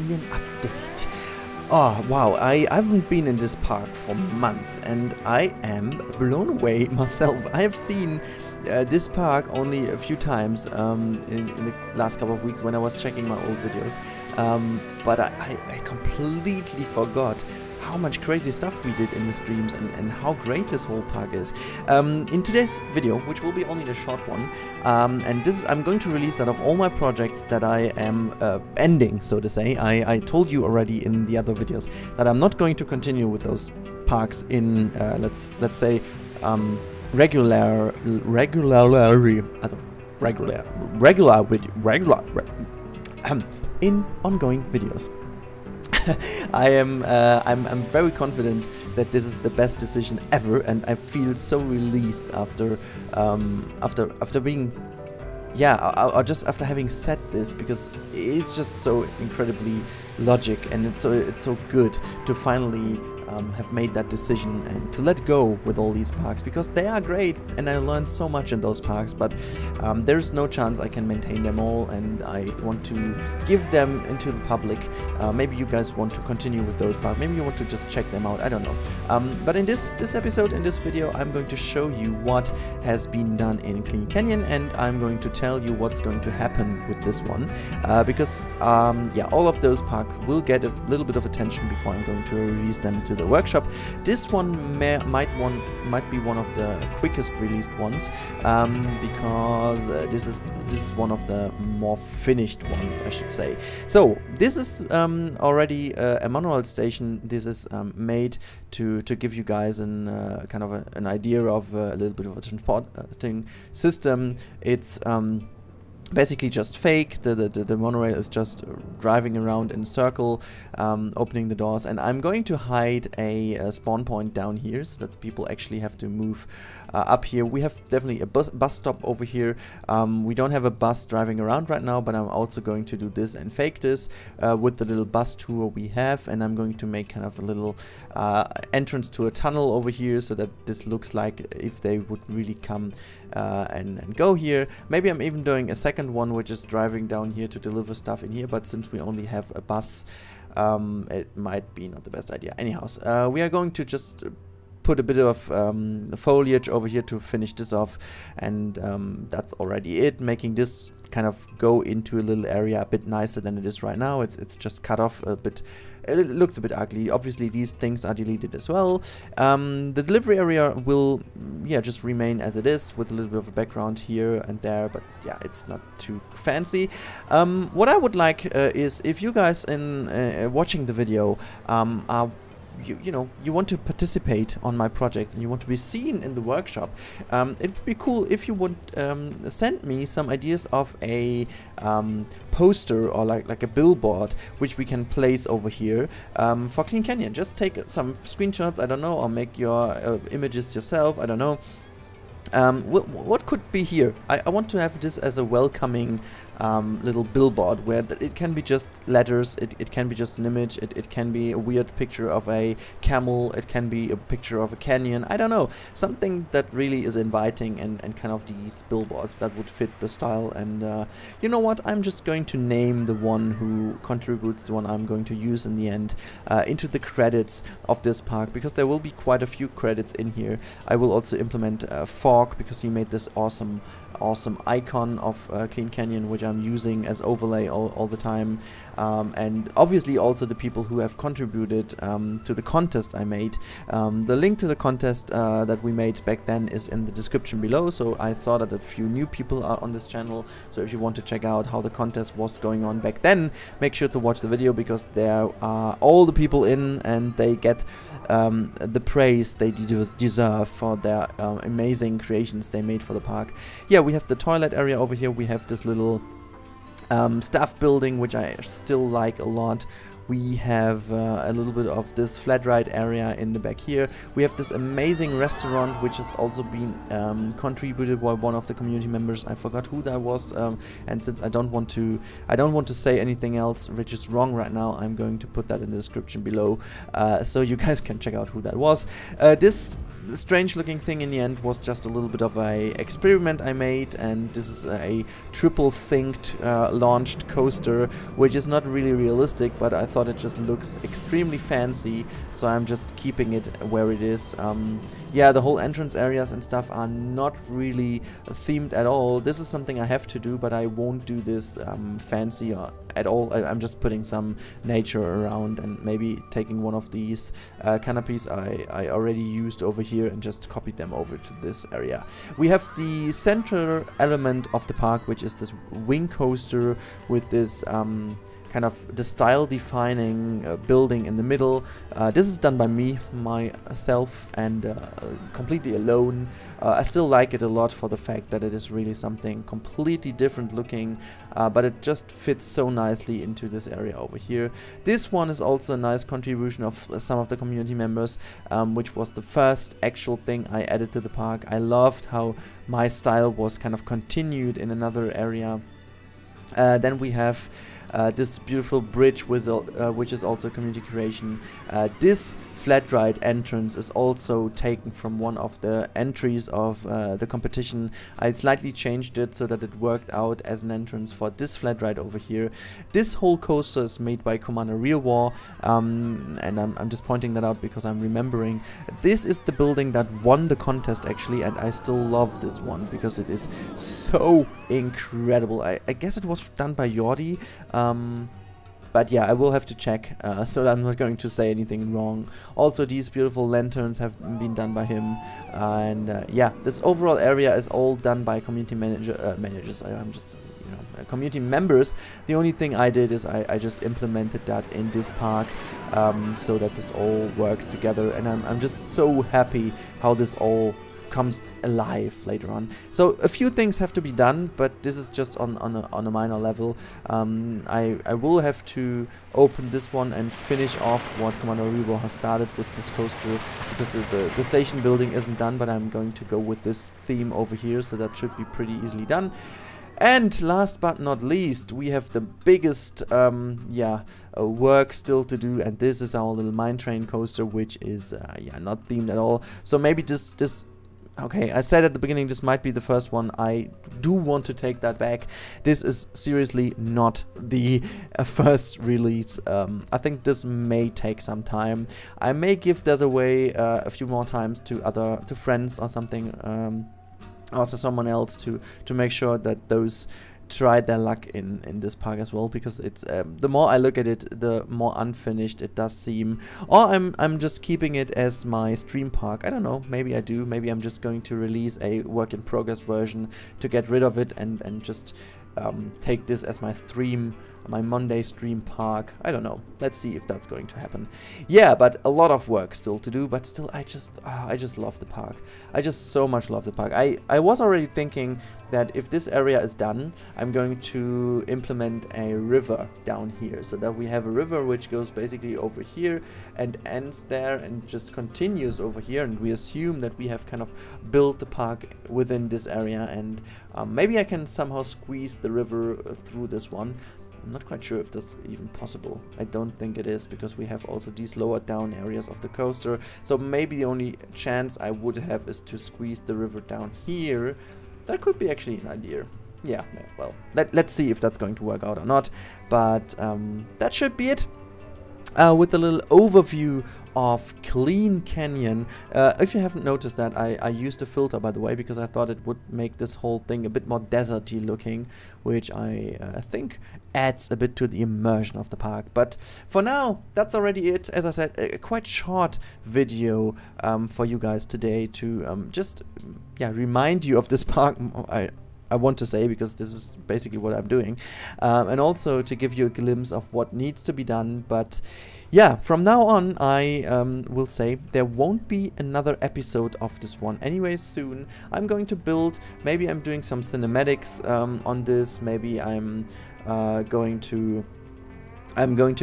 Canyon update. Oh wow, I haven't been in this park for months and I am blown away myself. I have seen this park only a few times in the last couple of weeks when I was checking my old videos, but I completely forgot how much crazy stuff we did in the streams and how great this whole park is. In today's video, which will be only a short one, and this is, I'm going to release out of all my projects that I am ending, so to say. I told you already in the other videos that I'm not going to continue with those parks in let's say regular in ongoing videos. I'm very confident that this is the best decision ever, and I feel so released after being, or just after having said this, because it's just so incredibly logic, and it's so good to finally have made that decision and to let go with all these parks, because they are great and I learned so much in those parks, but there's no chance I can maintain them all, and I want to give them into the public. Maybe you guys want to continue with those parks, maybe you want to just check them out, I don't know. But in this episode, in this video, I'm going to show you what has been done in Clean Canyon, and I'm going to tell you what's going to happen with this one, because all of those parks will get a little bit of attention before I'm going to release them to the workshop. This one might be one of the quickest released ones, because this is one of the more finished ones, I should say. So this is already a manual station. This is made to give you guys an kind of an idea of a little bit of a transporting system. It's basically just fake. The monorail is just driving around in a circle, opening the doors, and I'm going to hide a spawn point down here so that the people actually have to move up here. We have definitely a bus stop over here. We don't have a bus driving around right now, but I'm also going to do this and fake this with the little bus tour we have, and I'm going to make kind of a little entrance to a tunnel over here so that this looks like if they would really come and go here. Maybe I'm even doing a second one which is driving down here to deliver stuff in here, but since we only have a bus, it might be not the best idea. Anyhow, we are going to just put a bit of foliage over here to finish this off, and that's already it, making this kind of go into a little area a bit nicer than it is right now. It's just cut off a bit. It looks a bit ugly. Obviously these things are deleted as well. The delivery area will just remain as it is, with a little bit of a background here and there, but yeah, it's not too fancy. What I would like is if you guys in watching the video are you want to participate on my project and you want to be seen in the workshop, it would be cool if you would send me some ideas of a poster or like a billboard which we can place over here for Clean Canyon. Just take some screenshots, I don't know, or make your images yourself, I don't know. What could be here? I want to have this as a welcoming little billboard where it can be just letters, it can be just an image, it can be a weird picture of a camel, it can be a picture of a canyon, I don't know, something that really is inviting and kind of these billboards that would fit the style. And you know what, I'm just going to name the one who contributes, the one I'm going to use in the end, into the credits of this park, because there will be quite a few credits in here. I will also implement Fog, because he made this awesome icon of Clean Canyon, which I'm using as overlay all the time, and obviously also the people who have contributed to the contest I made. The link to the contest that we made back then is in the description below, so I saw that a few new people are on this channel, so if you want to check out how the contest was going on back then, make sure to watch the video, because there are all the people in and they get the praise they deserve for their amazing creations they made for the park. Yeah, we have the toilet area over here, we have this little staff building which I still like a lot. We have a little bit of this flat ride area in the back here. We have this amazing restaurant which has also been contributed by one of the community members. I forgot who that was, and since I don't want to say anything else which is wrong right now, I'm going to put that in the description below, so you guys can check out who that was. This the strange looking thing in the end was just a little bit of a experiment I made, and this is a triple synced launched coaster, which is not really realistic, but I thought it just looks extremely fancy, so I'm just keeping it where it is. Yeah, the whole entrance areas and stuff are not really themed at all. This is something I have to do, but I won't do this fancy at all. I'm just putting some nature around and maybe taking one of these canopies I already used over here and just copied them over to this area. We have the center element of the park, which is this wing coaster with this kind of the style defining building in the middle. This is done by me, myself, and completely alone. I still like it a lot for the fact that it is really something completely different looking, but it just fits so nicely into this area over here. This one is also a nice contribution of some of the community members, which was the first actual thing I added to the park. I loved how my style was kind of continued in another area. Then we have this beautiful bridge with which is also community creation. This flat ride entrance is also taken from one of the entries of the competition. I slightly changed it so that it worked out as an entrance for this flat ride over here. This whole coaster is made by Commander Real War, and I'm just pointing that out because I'm remembering. This is the building that won the contest actually, and I still love this one because it is so incredible. I guess it was done by Rudi. But yeah, I will have to check, so I'm not going to say anything wrong. Also, these beautiful lanterns have been done by him, and yeah, this overall area is all done by community managers. I'm just, you know, community members. The only thing I did is I just implemented that in this park, so that this all works together, and I'm just so happy how this all comes alive later on. So a few things have to be done, but this is just on a minor level. I will have to open this one and finish off what Commander Rebo has started with this coaster, because the station building isn't done, but I'm going to go with this theme over here, so that should be pretty easily done. And last but not least, we have the biggest work still to do, and this is our little mine train coaster, which is yeah, not themed at all. So maybe this okay, I said at the beginning this might be the first one. I do want to take that back. This is seriously not the first release. I think this may take some time. I may give this away a few more times to friends or something, or to someone else to make sure that those tried their luck in this park as well, because it's the more I look at it, the more unfinished it does seem. Or I'm just keeping it as my stream park. I don't know, maybe I do. Maybe I'm just going to release a work in progress version to get rid of it and just take this as my Monday stream park. I don't know. Let's see if that's going to happen. Yeah, but a lot of work still to do, but still I just love the park. I just so much love the park. I was already thinking that if this area is done, I'm going to implement a river down here, so that we have a river which goes basically over here and ends there and just continues over here, and we assume that we have kind of built the park within this area, and maybe I can somehow squeeze the river through this one. I'm not quite sure if that's even possible. I don't think it is, because we have also these lower down areas of the coaster. So maybe the only chance I would have is to squeeze the river down here. That could be actually an idea. Yeah, well, let's see if that's going to work out or not. But that should be it. With a little overview of Clean Canyon. If you haven't noticed that, I used a filter, by the way, because I thought it would make this whole thing a bit more deserty looking, which I think adds a bit to the immersion of the park. But for now, that's already it. As I said, a quite short video for you guys today to just remind you of this park. I want to say, because this is basically what I'm doing, and also to give you a glimpse of what needs to be done. But yeah, from now on I will say there won't be another episode of this one anyways soon. I'm going to build, maybe I'm doing some cinematics on this, maybe I'm going to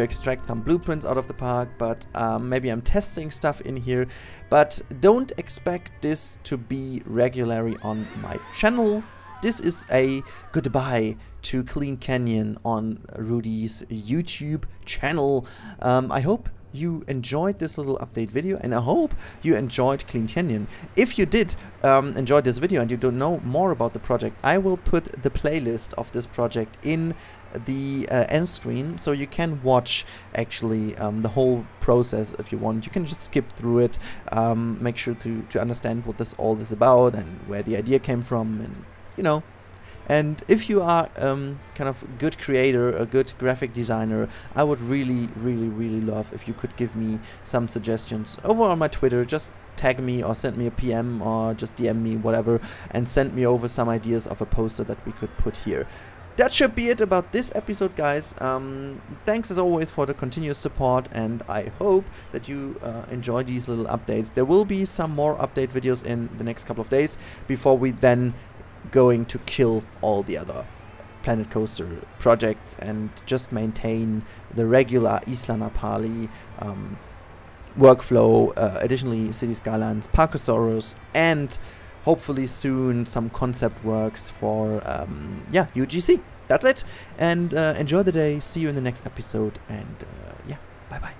extract some blueprints out of the park, but maybe I'm testing stuff in here. But don't expect this to be regularly on my channel. This is a goodbye to Clean Canyon on Rudi's YouTube channel. I hope you enjoyed this little update video, and I hope you enjoyed Clean Canyon. If you did enjoy this video and you don't know more about the project, I will put the playlist of this project in the end screen, so you can watch actually the whole process if you want. You can just skip through it, make sure to understand what this all is about and where the idea came from, and you know. And if you are kind of a good creator, a good graphic designer, I would really love if you could give me some suggestions over on my Twitter. Just tag me or send me a PM or just DM me, whatever, and send me over some ideas of a poster that we could put here. That should be it about this episode, guys. Thanks as always for the continuous support, and I hope that you enjoy these little updates. There will be some more update videos in the next couple of days before we then going to kill all the other Planet Coaster projects and just maintain the regular Isla Napali workflow, additionally City Skylines, Parkosaurus, and hopefully soon some concept works for yeah, UGC. That's it, and enjoy the day. See you in the next episode, and yeah, bye bye.